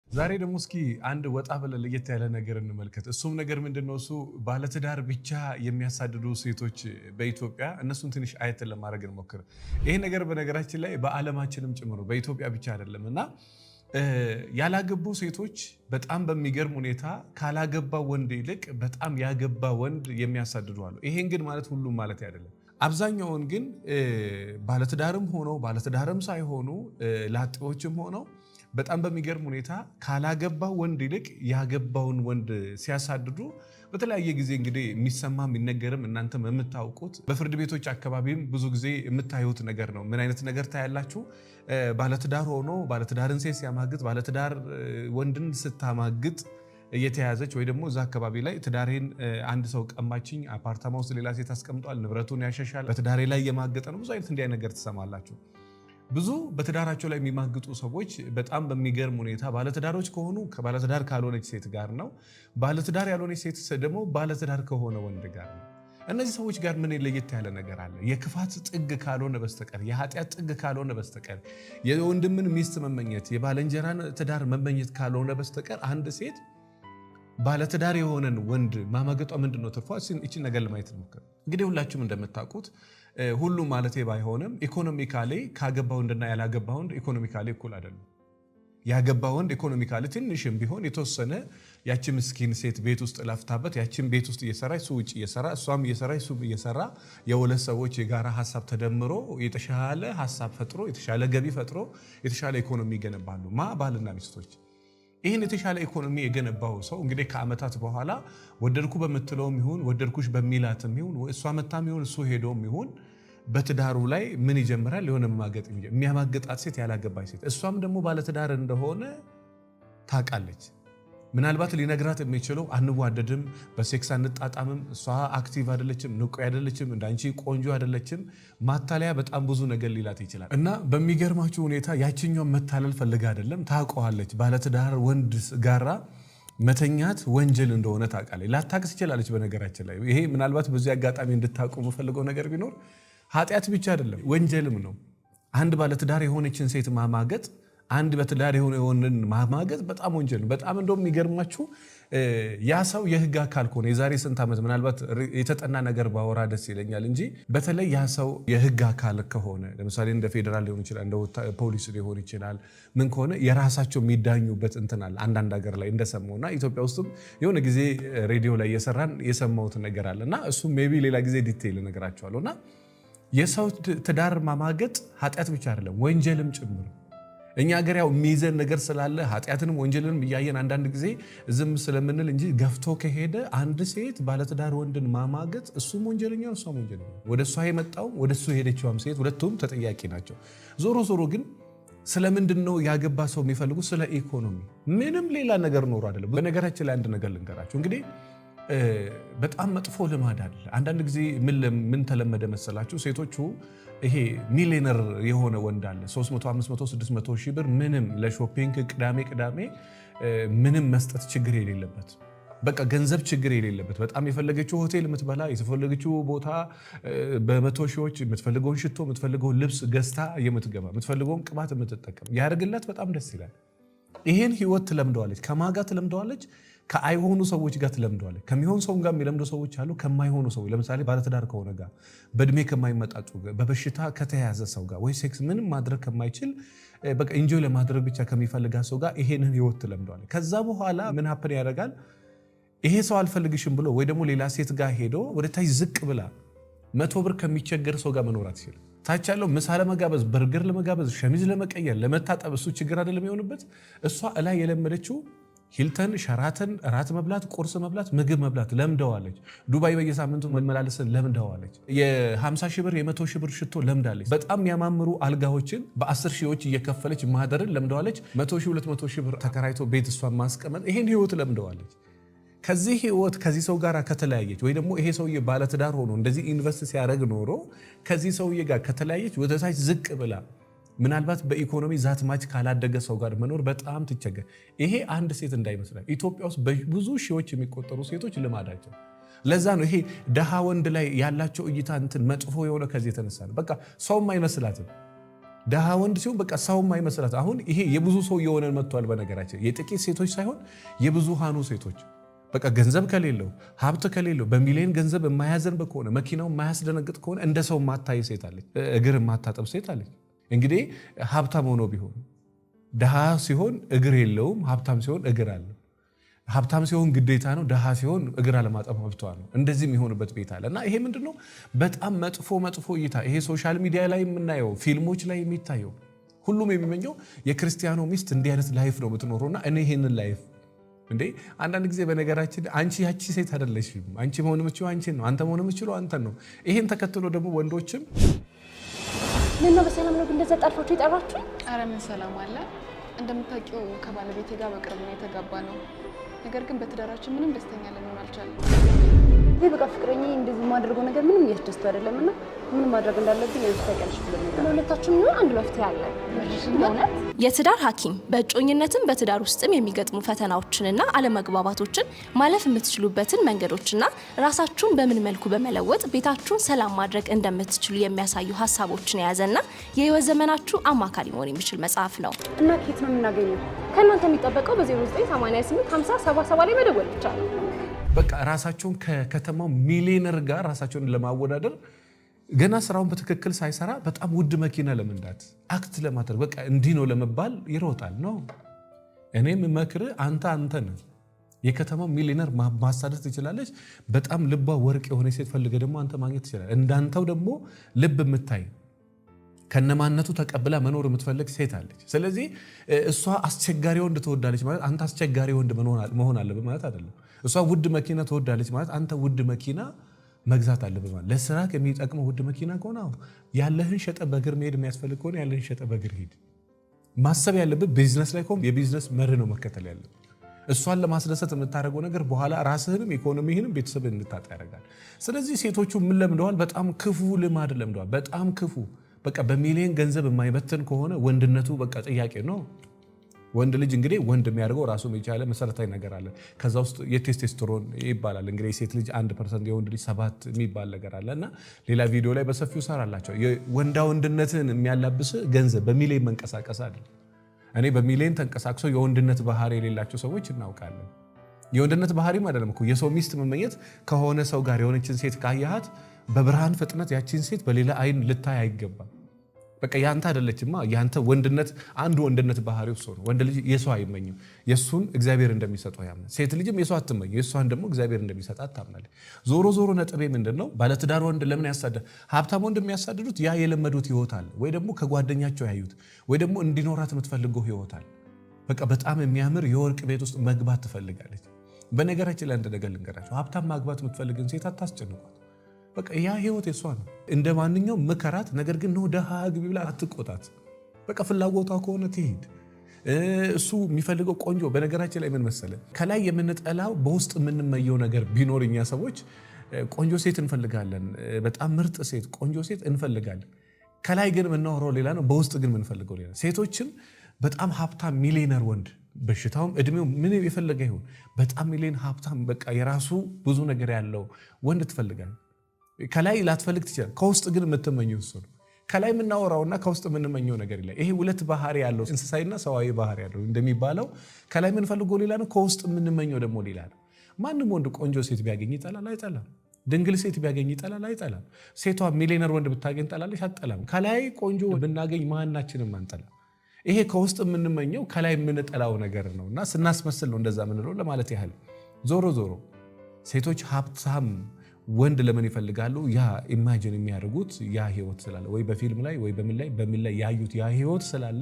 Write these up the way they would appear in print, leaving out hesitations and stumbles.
ዛሬ ደግሞ እስኪ አንድ ወጣ ብለን ለየት ያለ ነገር እንመልከት። እሱም ነገር ምንድነው? እሱ ባለትዳር ብቻ የሚያሳድዱ ሴቶች በኢትዮጵያ እነሱን ትንሽ አየት ለማድረግ እንሞክር። ይሄ ነገር በነገራችን ላይ በዓለማችንም ጭምር በኢትዮጵያ ብቻ አይደለም እና ያላገቡ ሴቶች በጣም በሚገርም ሁኔታ ካላገባ ወንድ ይልቅ በጣም ያገባ ወንድ የሚያሳድዱ አሉ። ይሄን ግን ማለት ሁሉም ማለት አይደለም። አብዛኛውን ግን ባለትዳርም ሆነው ባለትዳርም ሳይሆኑ ላጤዎችም ሆነው በጣም በሚገርም ሁኔታ ካላገባው ወንድ ይልቅ ያገባውን ወንድ ሲያሳድዱ በተለያየ ጊዜ እንግዲህ የሚሰማ የሚነገርም እናንተም የምታውቁት በፍርድ ቤቶች አካባቢም ብዙ ጊዜ የምታዩት ነገር ነው። ምን አይነት ነገር ታያላችሁ? ባለትዳር ሆኖ ባለትዳርን ሴት ሲያማግጥ፣ ባለትዳር ወንድን ስታማግጥ እየተያዘች ወይ ደግሞ እዛ አካባቢ ላይ ትዳሬን አንድ ሰው ቀማችኝ፣ አፓርታማ ውስጥ ሌላ ሴት አስቀምጧል፣ ንብረቱን ያሸሻል፣ በትዳሬ ላይ የማገጠ ነው። ብዙ አይነት እንዲህ ነገር ትሰማላችሁ። ብዙ በትዳራቸው ላይ የሚማግጡ ሰዎች በጣም በሚገርም ሁኔታ ባለትዳሮች ከሆኑ ከባለትዳር ካልሆነች ሴት ጋር ነው። ባለትዳር ያልሆነች ሴት ደግሞ ባለትዳር ከሆነ ወንድ ጋር ነው። እነዚህ ሰዎች ጋር ምን ለየት ያለ ነገር አለ? የክፋት ጥግ ካልሆነ በስተቀር የኃጢአት ጥግ ካልሆነ በስተቀር የወንድምን ሚስት መመኘት የባለንጀራን ትዳር መመኘት ካልሆነ በስተቀር አንድ ሴት ባለትዳር የሆነን ወንድ ማማገጧ ምንድነው ትርፏ? እቺን ነገር ለማየት እንሞክር። እንግዲህ ሁላችሁም እንደምታውቁት ሁሉም ማለቴ ባይሆንም ኢኮኖሚካሊ ካገባ ወንድና ያላገባ ወንድ ኢኮኖሚካሊ እኩል አይደለም። ያገባ ወንድ ኢኮኖሚካሊ ትንሽም ቢሆን የተወሰነ ያቺ ምስኪን ሴት ቤት ውስጥ ለፍታበት ያቺን ቤት ውስጥ እየሰራ እሱ ውጭ እየሰራ እሷም እየሰራ እሱም እየሰራ የሁለት ሰዎች የጋራ ሀሳብ ተደምሮ የተሻለ ሀሳብ ፈጥሮ የተሻለ ገቢ ፈጥሮ የተሻለ ኢኮኖሚ ይገነባሉ። ባልና ሚስቶች ይህን የተሻለ ኢኮኖሚ የገነባው ሰው እንግዲህ ከዓመታት በኋላ ወደድኩ በምትለውም ይሁን ወደድኩሽ በሚላትም ይሁን እሷ መታም ይሁን እሱ ሄዶም ይሁን በትዳሩ ላይ ምን ይጀምራል? የሆነ ማገጥ የሚያማግጣት ሴት ያላገባች ሴት እሷም ደግሞ ባለትዳር እንደሆነ ታውቃለች። ምናልባት ሊነግራት የሚችለው አንዋደድም፣ በሴክስ አንጣጣምም፣ እሷ አክቲቭ አይደለችም፣ ንቁ አይደለችም፣ እንዳንቺ ቆንጆ አይደለችም፣ ማታለያ በጣም ብዙ ነገር ሊላት ይችላል። እና በሚገርማችሁ ሁኔታ ያችኛውን መታለል ፈልጋ አይደለም፣ ታውቀዋለች። ባለትዳር ወንድ ጋራ መተኛት ወንጀል እንደሆነ ታውቃለች። ላታቅስ ትችላለች። በነገራችን ላይ ይሄ ምናልባት በዚህ አጋጣሚ እንድታውቁ የምፈልገው ነገር ቢኖር ኃጢአት ብቻ አይደለም ወንጀልም ነው። አንድ ባለትዳር የሆነችን ሴት ማማገጥ አንድ በትዳር የሆነን ማማገጥ በጣም ወንጀል ነው። በጣም እንደውም የሚገርማችሁ ያ ሰው የህግ አካል ከሆነ የዛሬ ስንት ዓመት ምናልባት የተጠና ነገር ባወራ ደስ ይለኛል እንጂ በተለይ ያ ሰው የህግ አካል ከሆነ ለምሳሌ እንደ ፌዴራል ሊሆን ይችላል፣ እንደ ፖሊስ ሊሆን ይችላል። ምን ከሆነ የራሳቸው የሚዳኙበት እንትናል አንዳንድ ሀገር ላይ እንደሰማውና ኢትዮጵያ ውስጥም የሆነ ጊዜ ሬዲዮ ላይ የሰራን የሰማሁት ነገር አለና እሱ ሜይ ቢ ሌላ ጊዜ ዲቴይል እነግራቸዋለሁና የሰው ትዳር ማማገጥ ኃጢአት ብቻ አይደለም ወንጀልም ጭምር። እኛ ሀገር ያው የሚይዘን ነገር ስላለ ኃጢአትንም ወንጀልንም እያየን አንዳንድ ጊዜ ዝም ስለምንል እንጂ ገፍቶ ከሄደ አንድ ሴት ባለትዳር ወንድን ማማገጥ እሱም ወንጀለኛ ነው፣ እሷም ወንጀለኛ። ወደ እሷ የመጣው ወደ እሱ የሄደችውም ሴት ሁለቱም ተጠያቂ ናቸው። ዞሮ ዞሮ ግን ስለምንድን ነው ያገባ ሰው የሚፈልጉ? ስለ ኢኮኖሚ፣ ምንም ሌላ ነገር ኖሮ አይደለም። በነገራችን ላይ አንድ ነገር ልንገራቸው እንግዲህ በጣም መጥፎ ልማድ አለ። አንዳንድ ጊዜ ምን ተለመደ መሰላችሁ? ሴቶቹ ይሄ ሚሊዮነር የሆነ ወንድ አለ 300፣ 500፣ 600 ሺህ ብር ምንም ለሾፒንግ ቅዳሜ ምንም መስጠት ችግር የሌለበት በቃ ገንዘብ ችግር የሌለበት በጣም የፈለገችው ሆቴል የምትበላ የተፈለገችው ቦታ በመቶ ሺዎች የምትፈልገውን ሽቶ የምትፈልገውን ልብስ ገዝታ የምትገባ የምትፈልገውን ቅባት የምትጠቀም ያደርግላት በጣም ደስ ይላል። ይሄን ህይወት ትለምደዋለች። ከማጋ ትለምደዋለች? ከአይሆኑ ሰዎች ጋር ትለምደዋለች። ከሚሆን ሰው ጋር የሚለምዱ ሰዎች አሉ፣ ከማይሆኑ ሰዎች ለምሳሌ ባለትዳር ከሆነ ጋር፣ በእድሜ ከማይመጣጡ ጋር፣ በበሽታ ከተያዘ ሰው ጋር ወይ ሴክስ ምንም ማድረግ ከማይችል በቃ ኢንጆይ ለማድረግ ብቻ ከሚፈልጋ ሰው ጋር ይሄንን ህይወት ትለምደዋለች። ከዛ በኋላ ምን ሀፕን ያደርጋል? ይሄ ሰው አልፈልግሽም ብሎ ወይ ደግሞ ሌላ ሴት ጋር ሄዶ ወደ ታች ዝቅ ብላ 100 ብር ከሚቸገር ሰው ጋር መኖር አትችልም። ታች ያለው ምሳ ለመጋበዝ በርገር ለመጋበዝ ሸሚዝ ለመቀየር ለመታጠብ እሱ ችግር አይደለም የሆነበት። እሷ እላይ የለመደችው ሂልተን፣ ሸራተን፣ ራት መብላት፣ ቁርስ መብላት፣ ምግብ መብላት ለምደዋለች። ዱባይ በየሳምንቱ መመላለስን ለምደዋለች። የ50 ሺህ ብር የ100 ሺህ ብር ሽቶ ለምዳለች። በጣም የሚያማምሩ አልጋዎችን በ10 ሺዎች እየከፈለች ማደርን ለምደዋለች። 100 ሺህ 200 ሺህ ብር ተከራይቶ ቤት እሷን ማስቀመጥ ይሄን ህይወት ለምደዋለች። ከዚህ ህይወት ከዚህ ሰው ጋር ከተለያየች ወይ ደግሞ ይሄ ሰውዬ ባለትዳር ሆኖ እንደዚህ ኢንቨስት ሲያደርግ ኖሮ ከዚህ ሰውዬ ጋር ከተለያየች ወደ ታች ዝቅ ብላ ምናልባት በኢኮኖሚ ዛት ማች ካላደገ ሰው ጋር መኖር በጣም ትቸገር። ይሄ አንድ ሴት እንዳይመስላል። ኢትዮጵያ ውስጥ ብዙ ሺዎች የሚቆጠሩ ሴቶች ልማዳቸው ለዛ ነው። ይሄ ደሃ ወንድ ላይ ያላቸው እይታ እንትን መጥፎ የሆነ ከዚህ የተነሳ ነው። በቃ ሰውም አይመስላትም። ደሃ ወንድ ሲሆን በቃ ሰው ማይመስላት። አሁን ይሄ የብዙ ሰው የሆነ መጥቷል። በነገራችን የጥቂት ሴቶች ሳይሆን የብዙሃኑ ሴቶች በቃ ገንዘብ ከሌለው ሀብት ከሌለው በሚሊዮን ገንዘብ የማያዘን ከሆነ መኪናው የማያስደነግጥ ከሆነ እንደ ሰው ማታይ ሴት አለች፣ እግር ማታጠብ ሴት አለች። እንግዲህ ሀብታም ሆኖ ቢሆን ደሃ ሲሆን እግር የለውም፣ ሀብታም ሲሆን እግር አለው። ሀብታም ሲሆን ግዴታ ነው፣ ደሃ ሲሆን እግር አለማጠብ መብቷ ነው። እንደዚህ የሚሆንበት ቤት አለ። እና ይሄ ምንድነው በጣም መጥፎ እይታ። ይሄ ሶሻል ሚዲያ ላይ የምናየው ፊልሞች ላይ የሚታየው ሁሉም የሚመኘው የክርስቲያኖ ሚስት እንዲህ አይነት ላይፍ ነው የምትኖረውና እኔ ይሄንን ላይፍ እንዴ አንዳንድ ጊዜ በነገራችን አንቺ ያቺ ሴት አይደለሽም። አንቺ መሆን የምትችለው አንቺን ነው፣ አንተ መሆን የምትችለው አንተን ነው። ይሄን ተከትሎ ደግሞ ወንዶችም ምን ነው በሰላም ነው እንደዛ ጣልፋችሁ ይጠራችሁ? አረ ምን ሰላም አለ። እንደምታውቂው ከባለቤቴ ጋር በቅርብ ነው የተጋባ ነው። ነገር ግን በትዳራችን ምንም ደስተኛ ልንሆን አልቻለም። ይሄ በቃ ፍቅረኛ እንደዚህ ማድረገው ነገር ምንም እያስደስቱ አይደለምና ምን ማድረግ እንዳለብኝ ያስተካክልሽ ብለን ነው። ለሁለታችን ነው አንድ መፍትሄ አለ። የትዳር ሐኪም በእጮኝነትም በትዳር ውስጥም የሚገጥሙ ፈተናዎችንና አለመግባባቶችን ማለፍ የምትችሉበትን መንገዶችና ራሳችሁን በምን መልኩ በመለወጥ ቤታችሁን ሰላም ማድረግ እንደምትችሉ የሚያሳዩ ሀሳቦችን የያዘና የህይወት ዘመናችሁ አማካሪ መሆን የሚችል መጽሐፍ ነው። እና ከየት ነው የምናገኘው? ከእናንተ የሚጠበቀው በ0988 50 77 ላይ መደወል ብቻ ነው። በቃ ራሳቸውን ከከተማው ሚሊዮነር ጋር ራሳቸውን ለማወዳደር ገና ስራውን በትክክል ሳይሰራ በጣም ውድ መኪና ለመንዳት አክት ለማድረግ በቃ እንዲህ ነው ለመባል ይሮጣል ነው። እኔም መክር አንተ ነህ። የከተማው ሚሊዮነር ማሳደድ ትችላለች። በጣም ልቧ ወርቅ የሆነ ሴት ፈልገ ደግሞ አንተ ማግኘት ትችላለህ። እንዳንተው ደግሞ ልብ የምታይ ከነማነቱ ተቀብላ መኖር የምትፈልግ ሴት አለች። ስለዚህ እሷ አስቸጋሪ ወንድ ትወዳለች ማለት አንተ አስቸጋሪ ወንድ መሆን አለብህ ማለት አይደለም። እሷ ውድ መኪና ትወዳለች ማለት አንተ ውድ መኪና መግዛት አለብህ ማለት። ለስራ የሚጠቅመው ውድ መኪና ከሆነ ያለህን ሸጠ በእግር መሄድ የሚያስፈልግ ከሆነ ያለህን ሸጠ በእግር ሄድ። ማሰብ ያለብህ ቢዝነስ ላይ ከሆነ የቢዝነስ መርህ ነው መከተል ያለብህ። እሷን ለማስደሰት የምታደርገው ነገር በኋላ ራስህንም ኢኮኖሚህንም ቤተሰብህን እንድታጣ ያደርጋል። ስለዚህ ሴቶቹ ምን ለምደዋል? በጣም ክፉ ልማድ ለምደዋል። በጣም ክፉ በቃ በሚሊዮን ገንዘብ የማይበትን ከሆነ ወንድነቱ በቃ ጥያቄ ነው። ወንድ ልጅ እንግዲህ ወንድ የሚያደርገው ራሱ የቻለ መሰረታዊ ነገር አለ። ከዛ ውስጥ የቴስቴስትሮን ይባላል። እንግዲህ የሴት ልጅ 1% የወንድ ልጅ 7 የሚባል ነገር አለ እና ሌላ ቪዲዮ ላይ በሰፊው ሰራላቸው። ወንዳ ወንድነትን የሚያላብስ ገንዘብ በሚሊዮን መንቀሳቀስ አይደል። እኔ በሚሊዮን ተንቀሳቅሰው የወንድነት ባህሪ የሌላቸው ሰዎች እናውቃለን። የወንድነት ባህሪም አይደለም እኮ የሰው ሚስት መመኘት። ከሆነ ሰው ጋር የሆነችን ሴት ካያሃት በብርሃን ፍጥነት ያቺን ሴት በሌላ አይን ልታይ አይገባም። በቃ ያንተ አይደለችማ። ያንተ ወንድነት አንዱ ወንድነት ባህሪው እሱ ነው። ወንድ ልጅ የሰው አይመኝም፣ የሱን እግዚአብሔር እንደሚሰጠው ያምናል። ሴት ልጅም የሰው አትመኝ፣ የሷን ደግሞ እግዚአብሔር እንደሚሰጣት ታምናለች። ዞሮ ነጥቤ ምንድነው? ባለትዳር ወንድ ለምን ያሳደድ? ሀብታም ወንድ የሚያሳድዱት ያ የለመዱት ህይወት አለ፣ ወይ ደግሞ ከጓደኛቸው ያዩት፣ ወይ ደግሞ እንዲኖራት የምትፈልገው ህይወት አለ። በቃ በጣም የሚያምር የወርቅ ቤት ውስጥ መግባት ትፈልጋለች። በነገራችን ላይ አንድ ነገር ልንገራቸው፣ ሀብታም ማግባት የምትፈልግን ሴት አታስጨንቋት። በቃ ያ ህይወት የሷ ነው። እንደ ማንኛውም ምከራት። ነገር ግን ነው ደሃ ግቢ ብላ አትቆጣት። በቃ ፍላጎቷ ከሆነ ትሄድ። እሱ የሚፈልገው ቆንጆ። በነገራችን ላይ ምን መሰለ፣ ከላይ የምንጠላው በውስጥ የምንመየው ነገር ቢኖር እኛ ሰዎች ቆንጆ ሴት እንፈልጋለን፣ በጣም ምርጥ ሴት፣ ቆንጆ ሴት እንፈልጋለን። ከላይ ግን የምናወራው ሌላ ነው፣ በውስጥ ግን የምንፈልገው ሌላ። ሴቶችም በጣም ሀብታም ሚሊዮነር ወንድ፣ በሽታውም እድሜው ምን የፈለገ ይሁን፣ በጣም ሚሊዮን ሀብታም፣ በቃ የራሱ ብዙ ነገር ያለው ወንድ ትፈልጋል። ከላይ ላትፈልግ ትችላል፣ ከውስጥ ግን የምትመኘው እሱ ነው። ከላይ የምናወራውና ከውስጥ የምንመኘው ነገር ይላል። ይሄ ሁለት ባህሪ ያለው እንስሳዊና ሰዋዊ ባህሪ ያለው እንደሚባለው ከላይ የምንፈልገው ሌላ ነው፣ ከውስጥ የምንመኘው ደግሞ ሌላ ነው። ማንም ወንድ ቆንጆ ሴት ቢያገኝ ይጠላል? አይጠላም። ድንግል ሴት ቢያገኝ ይጠላል? አይጠላም። ሴቷ ሚሊዮነር ወንድ ብታገኝ ጠላለች? አትጠላም። ከላይ ቆንጆ ብናገኝ ማናችንም አንጠላም። ይሄ ከውስጥ የምንመኘው ከላይ የምንጠላው ነገር ነው እና ስናስመስል ነው እንደዛ ምንለው ለማለት ያህል። ዞሮ ሴቶች ሀብታም ወንድ ለምን ይፈልጋሉ? ያ ኢማጂን የሚያደርጉት ያ ህይወት ስላለ፣ ወይ በፊልም ላይ ወይ በምን ላይ ያዩት ያ ህይወት ስላለ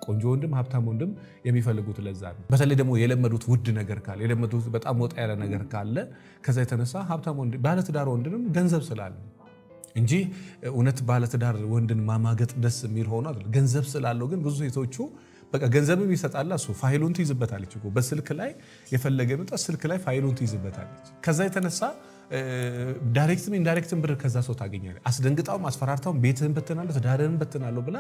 ቆንጆ ወንድም ሀብታም ወንድም የሚፈልጉት ለዛ ነው። በተለይ ደግሞ የለመዱት ውድ ነገር ካለ፣ የለመዱት በጣም ወጣ ያለ ነገር ካለ ከዛ የተነሳ ሀብታም ወንድ ባለትዳር ወንድንም ገንዘብ ስላለ እንጂ እውነት ባለትዳር ወንድን ማማገጥ ደስ የሚል ሆኖ አይደል። ገንዘብ ስላለው ግን ብዙ ሴቶቹ በቃ ገንዘብም ይሰጣል። እሱ ፋይሉን ትይዝበታለች እኮ በስልክ ላይ የፈለገ መጣ ስልክ ላይ ፋይሉን ትይዝበታለች። ከዛ የተነሳ ዳይሬክትም ኢንዳይሬክትም ብር ከዛ ሰው ታገኛለህ። አስደንግጣውም አስፈራርታውም ቤትህን በትናለሁ ትዳርህን በትናለሁ ብላ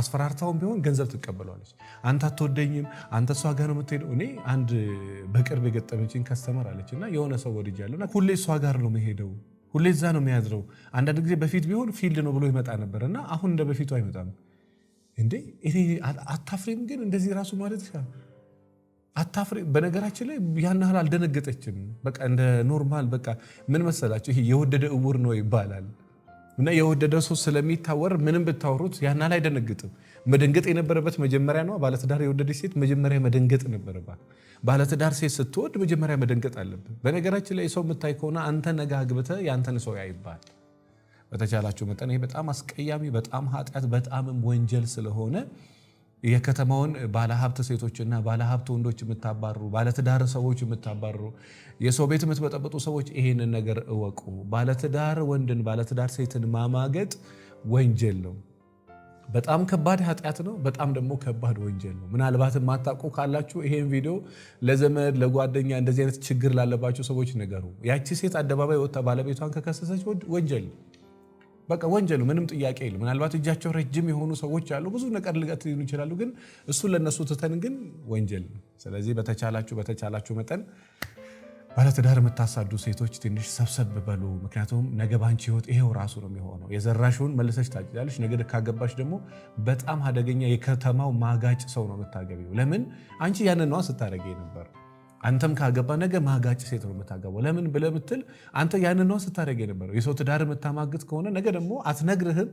አስፈራርታውም ቢሆን ገንዘብ ትቀበለዋለች። አንተ አትወደኝም፣ አንተ እሷ ጋር ነው የምትሄደው። እኔ አንድ በቅርብ የገጠመችኝ ከስተመር አለች እና የሆነ ሰው ወድጃለሁ እና ሁሌ እሷ ጋር ነው መሄደው፣ ሁሌ እዛ ነው የሚያድረው። አንዳንድ ጊዜ በፊት ቢሆን ፊልድ ነው ብሎ ይመጣ ነበር እና አሁን እንደ በፊቱ አይመጣም። እንዴ እኔ አታፍሪም ግን እንደዚህ ራሱ ማለት ይችላል አታፍሪ በነገራችን ላይ ያን ያህል አልደነገጠችም በቃ እንደ ኖርማል በቃ ምን መሰላችሁ ይሄ የወደደ እውር ነው ይባላል እና የወደደ ሰው ስለሚታወር ምንም ብታወሩት ያን ያህል አይደነግጥም መደንገጥ የነበረበት መጀመሪያ ነው ባለትዳር የወደደች ሴት መጀመሪያ መደንገጥ ነበረባት ባለትዳር ሴት ስትወድ መጀመሪያ መደንገጥ አለበት በነገራችን ላይ ሰው የምታይ ከሆነ አንተ ነገ አግብተህ ያንተን ሰው ያይባል በተቻላችሁ መጠን ይሄ በጣም አስቀያሚ በጣም ኃጢአት በጣምም ወንጀል ስለሆነ የከተማውን ባለሀብት ሴቶችና ባለሀብት ወንዶች የምታባሩ ባለትዳር ሰዎች የምታባሩ የሰው ቤት የምትበጠብጡ ሰዎች ይሄንን ነገር እወቁ ባለትዳር ወንድን ባለትዳር ሴትን ማማገጥ ወንጀል ነው በጣም ከባድ ኃጢአት ነው በጣም ደግሞ ከባድ ወንጀል ነው ምናልባት ማታውቁ ካላችሁ ይሄን ቪዲዮ ለዘመድ ለጓደኛ እንደዚህ አይነት ችግር ላለባችሁ ሰዎች ነገሩ ያቺ ሴት አደባባይ ወጣ ባለቤቷን ከከሰሰች ወንጀል ነው በቃ ወንጀል ምንም ጥያቄ የለም ምናልባት እጃቸው ረጅም የሆኑ ሰዎች አሉ ብዙ ነገር ልቀት ሊሆኑ ይችላሉ ግን እሱ ለነሱ ተተን ግን ወንጀል ስለዚህ በተቻላችሁ መጠን ባለትዳር የምታሳዱ ሴቶች ትንሽ ሰብሰብ በሉ ምክንያቱም ነገ ባንቺ ህይወት ይሄው ራሱ ነው የሚሆነው የዘራሽውን መልሰሽ ታጭዳለሽ ነገ ካገባሽ ደግሞ በጣም አደገኛ የከተማው ማጋጭ ሰው ነው የምታገቢው ለምን አንቺ ያንን ነው ስታረጊ ነበር አንተም ካገባ ነገ ማጋጭ ሴት ነው የምታገባው ለምን ብለህ ብትል አንተ ያንን ነው ስታረጊ ነበር የሰው ትዳር የምታማግጥ ከሆነ ነገ ደግሞ አትነግርህም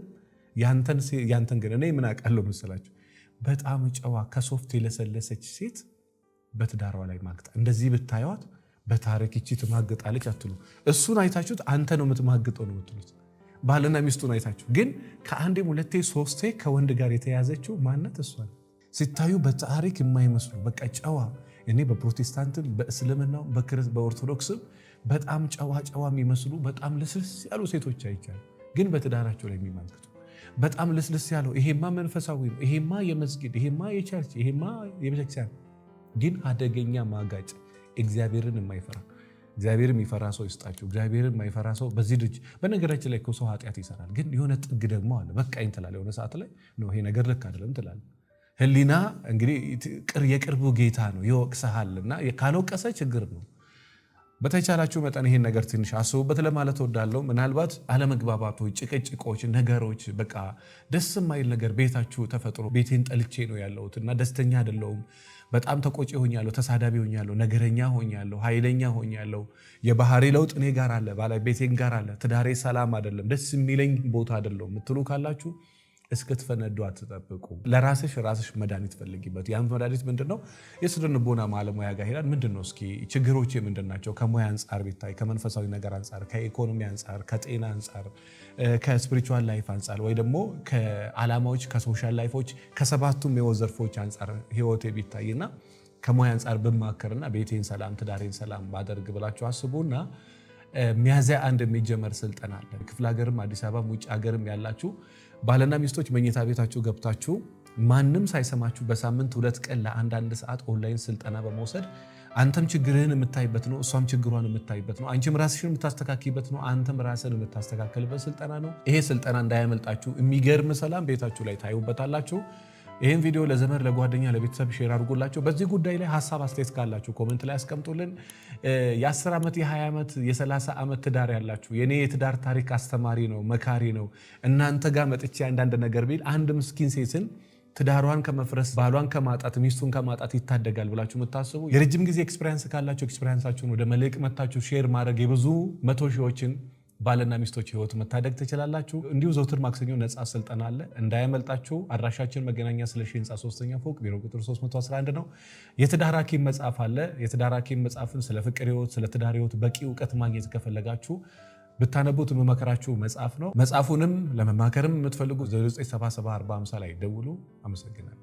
ያንተን ግን እኔ ምን አውቃለሁ መሰላችሁ በጣም ጨዋ ከሶፍት የለሰለሰች ሴት በትዳሯ ላይ ማግጣ እንደዚህ ብታዩት በታሪክ እቺ ትማግጣለች አትሉ እሱን አይታችሁት አንተ ነው የምትማግጠው ነው የምትሉት ባልና ሚስቱን አይታችሁ ግን ከአንዴም ሁለቴ ሶስቴ ከወንድ ጋር የተያዘችው ማነት እሷ ሲታዩ በታሪክ የማይመስሉ በቃ ጨዋ እኔ በፕሮቴስታንትም በእስልምናው በኦርቶዶክስም በጣም ጨዋ የሚመስሉ በጣም ልስልስ ያሉ ሴቶች አይቻሉ ግን በትዳራቸው ላይ የሚማግጡ በጣም ልስልስ ያለው ይሄማ መንፈሳዊ ነው ይሄማ የመስጊድ ይሄማ የቸርች ይሄማ የቤተክርስቲያን ግን አደገኛ ማጋጭ እግዚአብሔርን የማይፈራ እግዚአብሔር የሚፈራ ሰው ይስጣቸው እግዚአብሔርን የማይፈራ ሰው በዚህ ልጅ በነገራችን ላይ ሰው ኃጢአት ይሰራል ግን የሆነ ጥግ ደግሞ አለ በቃኝ ትላለህ የሆነ ሰዓት ላይ ነው ይሄ ነገር ልክ አይደለም ትላለህ ህሊና እንግዲህ የቅርቡ ጌታ ነው ይወቅሰሃልና ካልወቀሰ ችግር ነው በተቻላችሁ መጠን ይሄን ነገር ትንሽ አስቡበት ለማለት ወዳለው ምናልባት አለመግባባቶች ጭቅጭቆች ነገሮች በቃ ደስ የማይል ነገር ቤታችሁ ተፈጥሮ ቤቴን ጠልቼ ነው ያለሁትና ደስተኛ አይደለሁም በጣም ተቆጪ ሆኛለሁ ተሳዳቢ ሆኛለሁ ነገረኛ ሆኛለሁ ኃይለኛ ሆኛለሁ የባህሪ ለውጥ እኔ ጋር አለ ባለቤቴን ጋር አለ ትዳሬ ሰላም አይደለም ደስ የሚለኝ ቦታ አይደለም ምትሉ ካላችሁ እስክትፈነዱ አትጠብቁ ለራስሽ መድኃኒት ፈልጊበት ያን መድኃኒት ምንድነው የስነ ልቦና ማለሙያ ጋር ሄዳን ምንድነው እስኪ ችግሮች ምንድናቸው ከሙያ አንፃር ቢታይ ከመንፈሳዊ ነገር አንፃር ከኢኮኖሚ አንፃር ከጤና አንፃር ከስፒሪቹዋል ላይፍ አንፃር ወይ ደግሞ ከዓላማዎች ከሶሻል ላይፎች ከሰባቱም የህይወት ዘርፎች አንፃር ህይወቴ ቢታይና ከሙያ አንፃር በማከርና ቤቴን ሰላም ትዳሬን ሰላም ባደርግ ብላችሁ አስቡና ሚያዝያ 1 የሚጀመር ስልጠና አለ ክፍለ ሀገርም አዲስ አበባም ውጭ ሀገርም ያላችሁ ባልና ሚስቶች መኝታ ቤታችሁ ገብታችሁ ማንም ሳይሰማችሁ በሳምንት 2 ቀን ለአንድ ሰዓት ኦንላይን ስልጠና በመውሰድ አንተም ችግርህን የምታይበት ነው እሷም ችግሯን የምታይበት ነው አንቺም ራስሽን የምታስተካክይበት ነው አንተም ራስን የምታስተካክልበት ስልጠና ነው ይሄ ስልጠና እንዳያመልጣችሁ የሚገርም ሰላም ቤታችሁ ላይ ታዩበታላችሁ ይሄን ቪዲዮ ለዘመድ ለጓደኛ ለቤተሰብ ሼር አድርጉላችሁ በዚህ ጉዳይ ላይ ሐሳብ አስተያየት ካላችሁ ኮሜንት ላይ አስቀምጡልን የ10 ዓመት የ20 ዓመት የ30 ዓመት ትዳር ያላችሁ የኔ የትዳር ታሪክ አስተማሪ ነው መካሪ ነው እናንተ ጋር መጥቼ አንዳንድ ነገር ቢል አንድ ምስኪን ሴትን ትዳሯን ከመፍረስ ባሏን ከማጣት ሚስቱን ከማጣት ይታደጋል ብላችሁ የምታስቡ የረጅም ጊዜ ኤክስፒሪየንስ ካላችሁ ኤክስፒሪየንሳችሁን ወደ መልእክት መታችሁ ሼር ማድረግ የብዙ መቶ ሺዎችን ባልና ሚስቶች ህይወት መታደግ ትችላላችሁ እንዲሁ ዘውትር ማክሰኞ ነፃ ስልጠና አለ እንዳያመልጣችሁ አድራሻችን መገናኛ ስለሺ ህንፃ 3ኛ ፎቅ ቢሮ ቁጥር 311 ነው የትዳር ሐኪም መጽሐፍ አለ የትዳር ሐኪም መጽሐፍን ስለ ፍቅር ህይወት ስለ ትዳር ህይወት በቂ ዕውቀት ማግኘት ከፈለጋችሁ ብታነቡት መመከራችሁ መጽሐፍ ነው መጽሐፉንም ለመማከርም የምትፈልጉ 09774050 ላይ ደውሉ አመሰግናለሁ